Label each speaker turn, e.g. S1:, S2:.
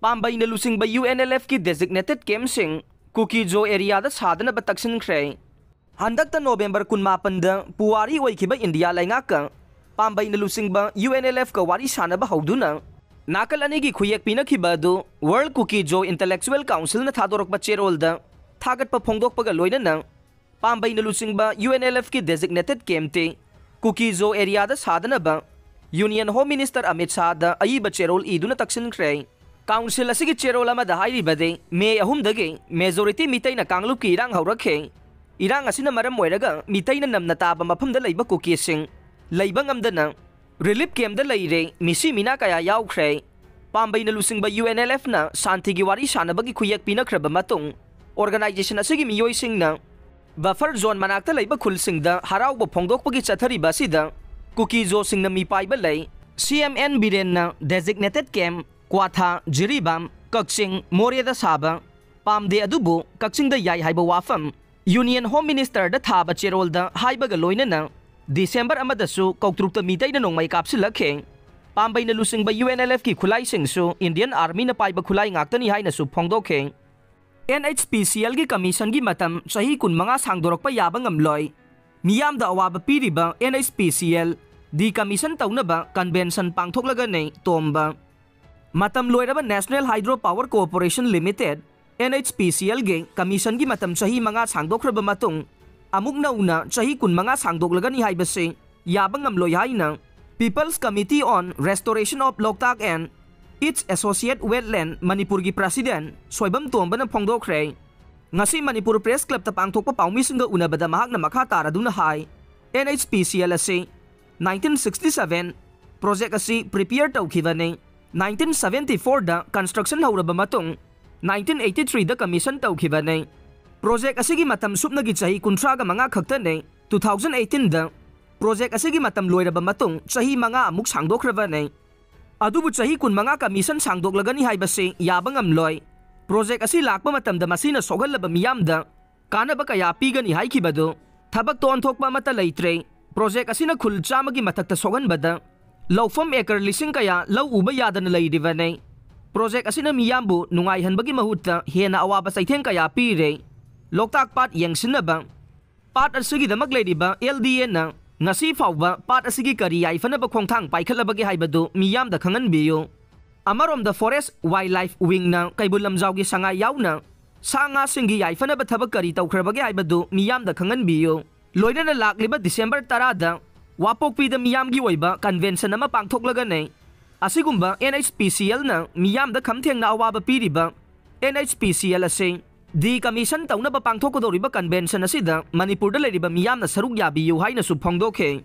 S1: पाम्बई न लुसिंग UNLF की designated camp Singh cookie Zo area दा साधन बतक्सिनख्रे हंदक नोवेम्बर 19 पुवारी ओइखिबा इंडिया लैंगाक पाम्बई न लुसिंग UNLF का वारी सानब हौदुना नाकल अनेगी खुयेक पिनखिबदु world Kuki Zo intellectual council न थादोरकबा चेरोल दा थागतपा फोंदोकपगा लोइनना पाम्बई न लुसिंग UNLF की डेजिग्नेटेड कैम्पते कुकी जो एरिया दा साधनब union home minister Amit Shah दा अयिबा चेरोल इदुना तक्सिनख्रे काउंसिल असिगी चेरोल अमदा हाइरिबदे मे 3 मेजोरिटी मितैना कांगलुप की इरांग हौरखे इरांग असिना मरम ओइरगा मितैना नमना ताबा मफमदा लैबा कुकी सिंह लैबा ngamdana रिलीफ कैम्प दा लैरे मिसी मिना कया याउख्रे पाम्बई न लुसिंग UNLF ना शांति की वारी सानबगी खुयक पिनख्रब मतुंग ऑर्गेनाइजेशन असिगी मियोय सिंगना बफर जोन मनाक्ता लैबा खुलसिंगदा हराउबा फोंदोकपगी चथरिबा सिदा कुकी जो सिंगना मी पाइबा लै CMN Biren designated camp Kwatha Jiribam Kakching मोरेदा साबा पामदे अदुबु कक्सिंगदा याई हाइबा वाफम यूनियन होम मिनिस्टर दा थाबा चेरोलदा हाइबागा लोइनना दिसंबर अमदसु कौतरुक्ता मितैना नोंमै कापसिलखे पाम्बई न लुसिंग UNLF की खुलाई सिंगसु इंडियन आर्मी न पाइबा खुलाई ngakतनी हाइनसु फोंदोखे NHPCL की कमीशन की मतम सही 15 सांगदोरकपा याबा ngamloi मियामदा अवाबा पीरिबा NHPCL दी कमीशन तौनबा कन्वेंशन पांगथोकलगा नै तोमबा मतम लोइरबा national hydro power cooperation limited NHPCL गे कमीशन की मतम सही 5 सांगदोखरबा मतुंग अमुक नौना सही 15 सांगदोकलगनी हाइबसे याबा ngamloi हाइना people's committee on restoration of Loktak and its associate wetland Manipur की प्रेसिडेंट सोइबम तोमबना फोंदोखरे ngasi Manipur Press Club ta pangthokpa paumisingsga unabada mahakna makha taraduna hai NHPCL ase 1967 project asi prepare tawkhibane 1974 da construction hauraba matung 1983 da commission tawkhibane project asigi matam supnagi chahi 35 khakta ne 2018 da project asigi matam loiraba matung chahi 5 amuk sangdokhrabane adubu chahi 15 commission sangdoklagani haibase yaba ngamloi project asi lakpa matamda masina sogalaba miyamda kanaba kaya pigani haikibadu thabak ton thokpa mata leitre project asina khul chamagi mathakta soganbada lawfam acre lising kaya law uba yadana leidibane project asina miyambu nungai hanbagi mahutta hena awaba saitheng kaya pire loktak pat yengsinaba pat asigi damak leidiba LDA na ngasi fawba pat asigi kari yaifanaba khongthang paikhalabagi haibadu miyamda khangan biyo Amarom the forest wildlife wing na kaibulam jawgi sanga yauna sanga singi yaifana ba thabak kari tawkhrbagi aibadu miyam da khangan biyo loina na lakliba December 10 da wapokpi da miyam gi oiba convention ama pangthoklaga nei asigumba NHPCL na miyam da khamtheng na awaba piriba NHPCL ase di commission tauna ba pangthokkodoriba convention asida Manipur da leriba miyam na saruk yabiyu haina su phongdokhe